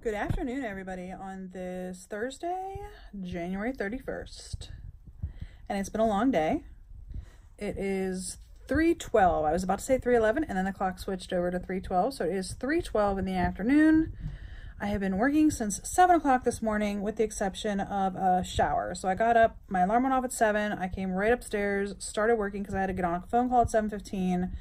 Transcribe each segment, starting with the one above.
Good afternoon, everybody, on this Thursday, January 31st. And it's been a long day. It is 3:12. I was about to say 3:11, and then the clock switched over to 3:12. So it is 3:12 in the afternoon. I have been working since 7 o'clock this morning, with the exception of a shower. So I got up, my alarm went off at 7. I came right upstairs, started working because I had to get on a phone call at 7:15.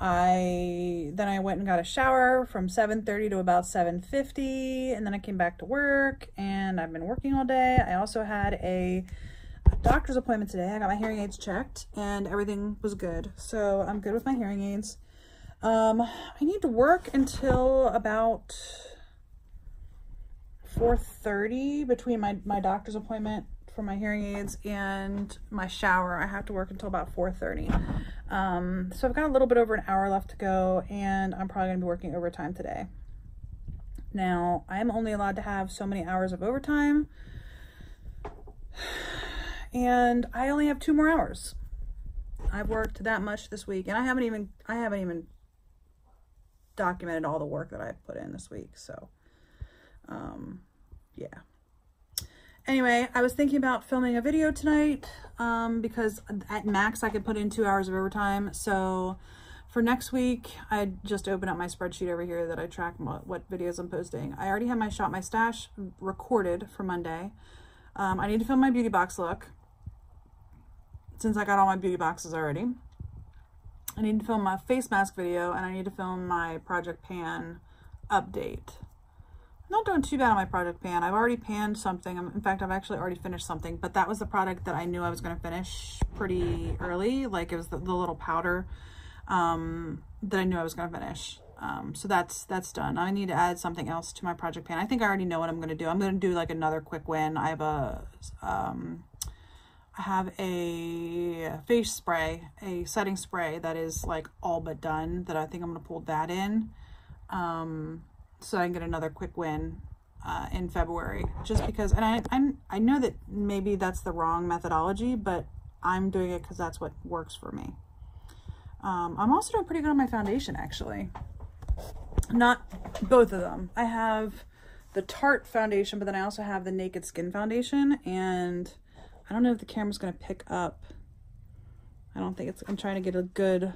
Then I went and got a shower from 7:30 to about 7:50, and then I came back to work, and I've been working all day. I also had a doctor's appointment today. I got my hearing aids checked, and everything was good. So I'm good with my hearing aids. I need to work until about 4:30 between my doctor's appointment for my hearing aids and my shower. I have to work until about 4:30. So I've got a little bit over an hour left to go, and I'm probably gonna be working overtime today. Now, I'm only allowed to have so many hours of overtime, and I only have 2 more hours. I've worked that much this week, and I haven't even documented all the work that I put in this week. So, yeah. Anyway, I was thinking about filming a video tonight because at max I could put in 2 hours of overtime. So for next week, I just opened up my spreadsheet over here that I track what videos I'm posting. I already have my Shop My Stash recorded for Monday. I need to film my beauty box look since I got all my beauty boxes already. I need to film my face mask video, and I need to film my Project Pan update. I'm not doing too bad on my Project Pan. I've already panned something. In fact, I've actually already finished something, but that was the product that I knew I was going to finish pretty early. Like, it was the little powder that I knew I was going to finish. So that's done. I need to add something else to my Project Pan. I think I already know what I'm going to do. I'm going to do like another quick win. I have a face spray, a setting spray that is like all but done, that I think I'm going to pull that in. So I can get another quick win in February, just because, and I know that maybe that's the wrong methodology, but I'm doing it because that's what works for me. I'm also doing pretty good on my foundation, actually. Not both of them. I have the Tarte foundation, but then I also have the Naked Skin foundation, and I don't know if the camera's going to pick up. I don't think it's, I'm trying to get a good,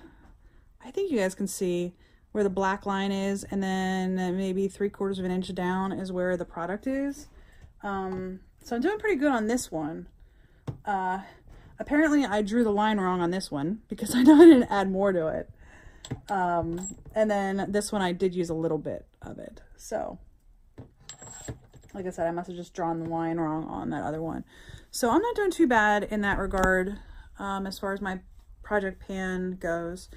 I think you guys can see where the black line is, and then maybe 3/4 of an inch down is where the product is. So I'm doing pretty good on this one. Apparently I drew the line wrong on this one because I know I didn't add more to it. And then this one I did use a little bit of it. So like I said, I must have just drawn the line wrong on that other one. So I'm not doing too bad in that regard, as far as my Project Pan goes.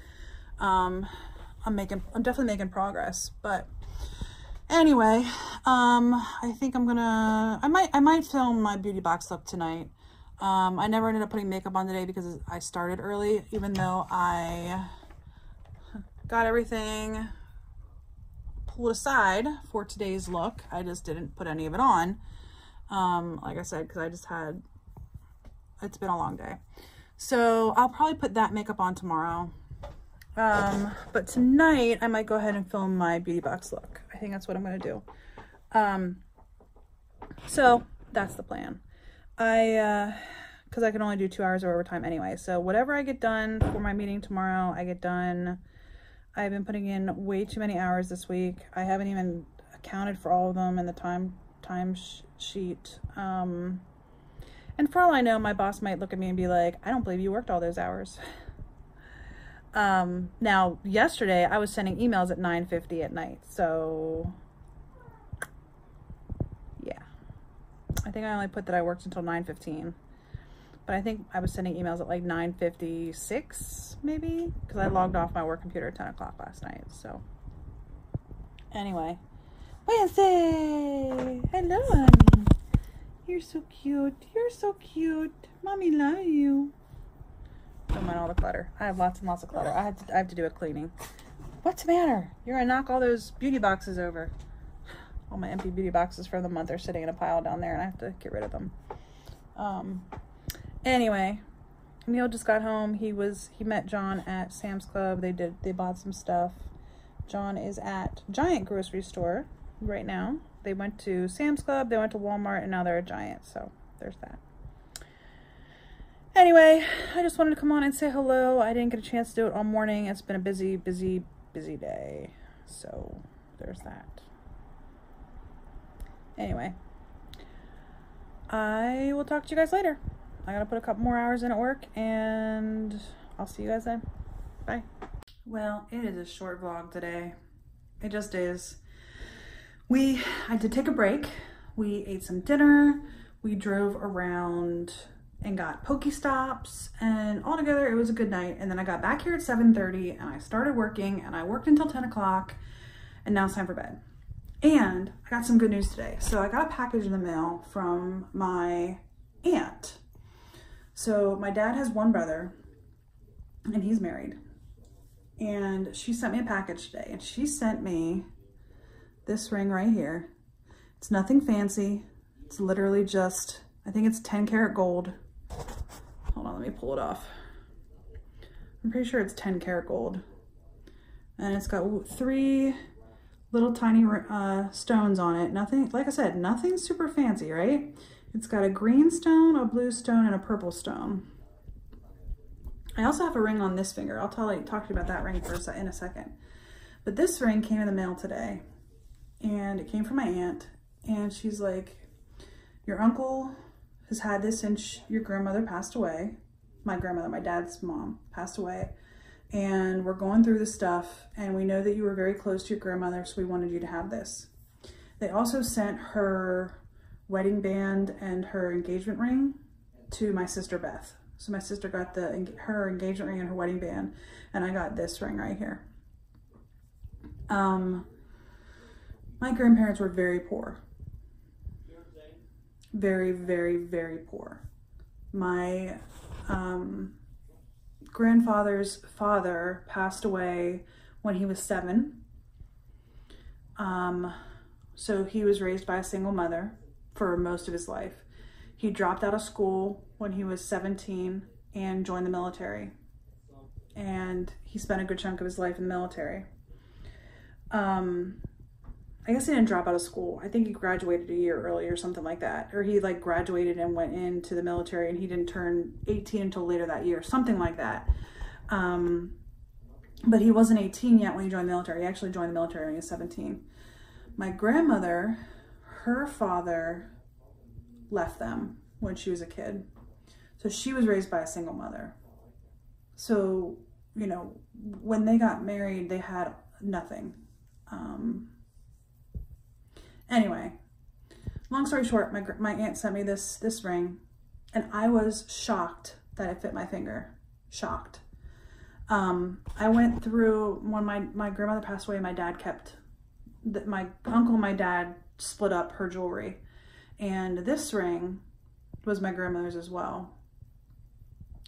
I'm definitely making progress, but anyway, I think I might film my beauty box look tonight. I never ended up putting makeup on today because I started early, even though I got everything pulled aside for today's look. I just didn't put any of it on. Like I said, because it's been a long day. So I'll probably put that makeup on tomorrow. But tonight I might go ahead and film my beauty box look. I think that's what I'm going to do. So that's the plan. Cause I can only do 2 hours of overtime anyway. So whatever I get done for my meeting tomorrow, I get done. I've been putting in way too many hours this week. I haven't even accounted for all of them in the time sheet. And for all I know, my boss might look at me and be like, I don't believe you worked all those hours. Now yesterday I was sending emails at 9:50 at night, so yeah, I think I only put that I worked until 9:15, but I think I was sending emails at like 9:56 maybe, because I logged off my work computer at 10 o'clock last night. So anyway, Wednesday, hello honey, you're so cute, mommy love you. Don't mind all the clutter. I have lots and lots of clutter. I have to do a cleaning. What's the matter? You're gonna knock all those beauty boxes over. All my empty beauty boxes for the month are sitting in a pile down there, and I have to get rid of them. Anyway, Emil just got home. He met John at Sam's Club. They bought some stuff. John is at Giant grocery store. right now. They went to Sam's Club, they went to Walmart, and now they're at Giant, so there's that. Anyway, I just wanted to come on and say hello. I didn't get a chance to do it all morning. It's been a busy day, so there's that. Anyway, I will talk to you guys later. I gotta put a couple more hours in at work, and I'll see you guys then. Bye. Well, it is a short vlog today. It just is. I did take a break. We ate some dinner. We drove around and got Pokestops, and altogether it was a good night. And then I got back here at 7:30 and I started working, and I worked until 10 o'clock, and now it's time for bed. And I got some good news today. So I got a package in the mail from my aunt. So my dad has one brother and he's married. And she sent me a package today, and she sent me this ring right here. It's nothing fancy. It's literally just, I think it's 10 karat gold. Hold on, let me pull it off. I'm pretty sure it's 10 karat gold. And it's got 3 little tiny stones on it. Nothing, like I said, nothing super fancy, right? It's got a green stone, a blue stone, and a purple stone. I also have a ring on this finger. I'll talk to you about that ring in a second. But this ring came in the mail today, and it came from my aunt, and she's like, your uncle has had this since your grandmother passed away. My grandmother, my dad's mom, passed away. And we're going through this stuff, and we know that you were very close to your grandmother, so we wanted you to have this. They also sent her wedding band and her engagement ring to my sister Beth. So my sister got her engagement ring and her wedding band, and I got this ring right here. My grandparents were very poor. Very, very, very poor. My grandfather's father passed away when he was 7. So he was raised by a single mother for most of his life. He dropped out of school when he was 17 and joined the military. And he spent a good chunk of his life in the military. I guess he didn't drop out of school. I think he graduated a year early or something like that. Or he like graduated and went into the military, and he didn't turn 18 until later that year, something like that. But he wasn't 18 yet when he joined the military. He actually joined the military when he was 17. My grandmother, her father left them when she was a kid. So she was raised by a single mother. So, you know, when they got married, they had nothing. Anyway, long story short, my aunt sent me this ring, and I was shocked that it fit my finger. Shocked. I went through, when my grandmother passed away, my dad kept, my uncle and my dad split up her jewelry. And this ring was my grandmother's as well.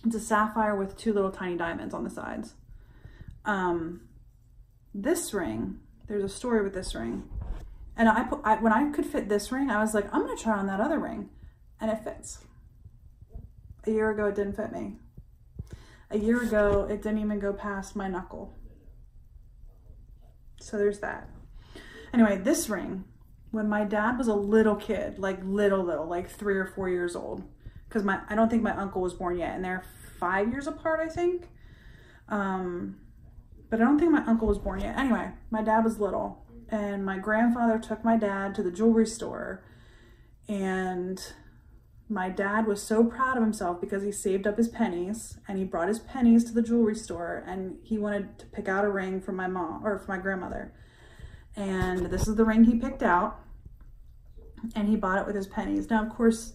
It's a sapphire with 2 little tiny diamonds on the sides. This ring, there's a story with this ring. And when I could fit this ring, I was like, I'm gonna try on that other ring. And it fits. A year ago, it didn't fit me. A year ago, it didn't even go past my knuckle. So there's that. Anyway, this ring, when my dad was a little kid, like little, like 3 or 4 years old, because I don't think my uncle was born yet, and they're 5 years apart, I think. But I don't think my uncle was born yet. Anyway, my dad was little, and my grandfather took my dad to the jewelry store, and my dad was so proud of himself because he saved up his pennies, and he brought his pennies to the jewelry store, and he wanted to pick out a ring for my mom, or for my grandmother. And this is the ring he picked out, and he bought it with his pennies. Now, of course,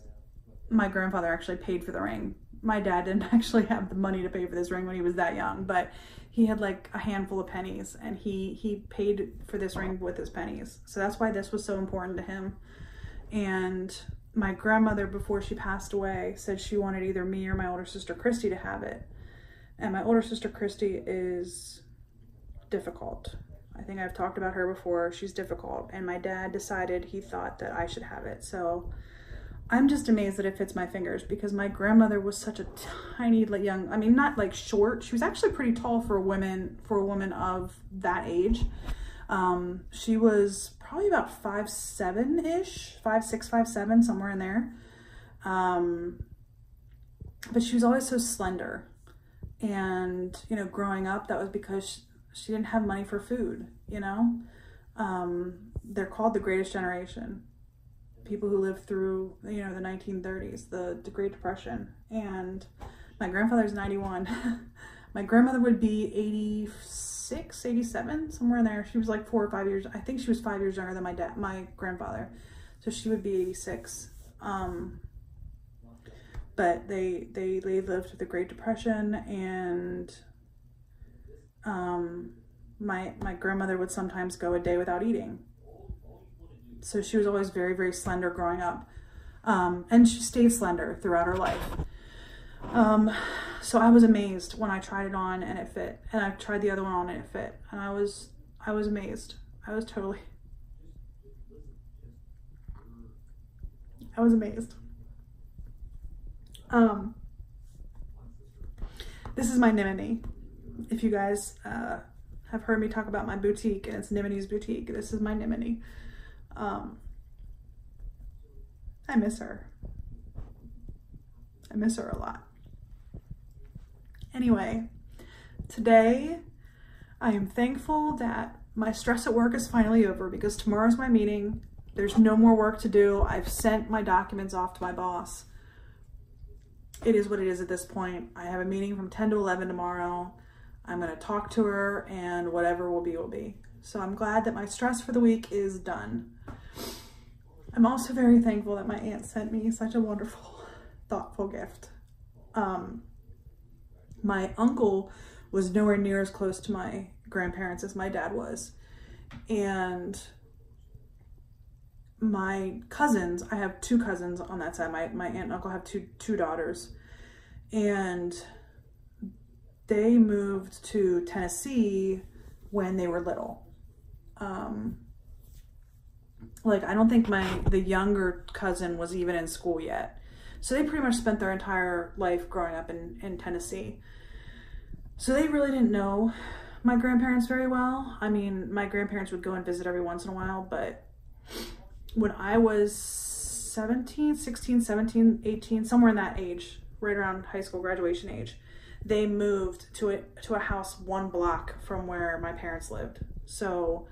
my grandfather actually paid for the ring. My dad didn't actually have the money to pay for this ring when he was that young, but he had like a handful of pennies, and he paid for this ring with his pennies. So that's why this was so important to him. And my grandmother, before she passed away, said she wanted either me or my older sister Christy to have it. And my older sister Christy is difficult. I think I've talked about her before. She's difficult, and my dad decided he thought that I should have it. So I'm just amazed that it fits my fingers, because my grandmother was such a tiny young, I mean, not like short. She was actually pretty tall for a woman of that age. She was probably about 5'7"-ish, 5'6", 5'7", somewhere in there. But she was always so slender. And, you know, growing up, that was because she didn't have money for food, you know? They're called the Greatest Generation. People who lived through, you know, the 1930s, the Great Depression. And my grandfather's 91. My grandmother would be 86, 87, somewhere in there. She was like 4 or 5 years. I think she was 5 years younger than my grandfather. So she would be 86. But they lived through the Great Depression, and my grandmother would sometimes go a day without eating. So she was always very, very slender growing up. And she stayed slender throughout her life. So I was amazed when I tried it on and it fit. And I tried the other one on and it fit. And I was amazed. I was amazed. This is my Nimini. If you guys have heard me talk about my boutique, and it's Nimini's Boutique, this is my Nimini. I miss her. I miss her a lot. Anyway, today I am thankful that my stress at work is finally over, because tomorrow's my meeting. There's no more work to do. I've sent my documents off to my boss. It is what it is at this point. I have a meeting from 10 to 11 tomorrow. I'm going to talk to her, and whatever will be, will be. So I'm glad that my stress for the week is done. I'm also very thankful that my aunt sent me such a wonderful, thoughtful gift. My uncle was nowhere near as close to my grandparents as my dad was. And my cousins, I have 2 cousins on that side. My aunt and uncle have two daughters. And they moved to Tennessee when they were little. Like, I don't think the younger cousin was even in school yet. So they pretty much spent their entire life growing up in Tennessee. So they really didn't know my grandparents very well. I mean, my grandparents would go and visit every once in a while, but when I was 16, 17, 18, somewhere in that age, right around high school graduation age, they moved to a house 1 block from where my parents lived. So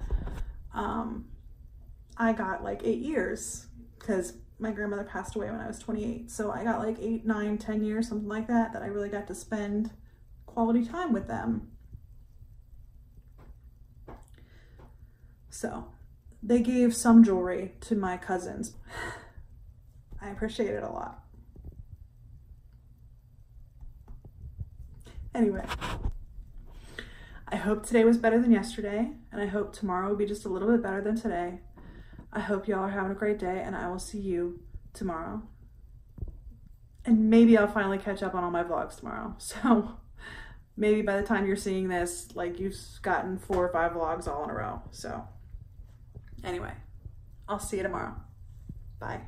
I got like 8 years, because my grandmother passed away when I was 28. So I got like 8, 9, 10 years, something like that I really got to spend quality time with them. So they gave some jewelry to my cousins. I appreciate it a lot. Anyway, I hope today was better than yesterday, and I hope tomorrow will be just a little bit better than today. I hope y'all are having a great day, and I will see you tomorrow. And maybe I'll finally catch up on all my vlogs tomorrow. So maybe by the time you're seeing this, like, you've gotten 4 or 5 vlogs all in a row. So anyway, I'll see you tomorrow. Bye.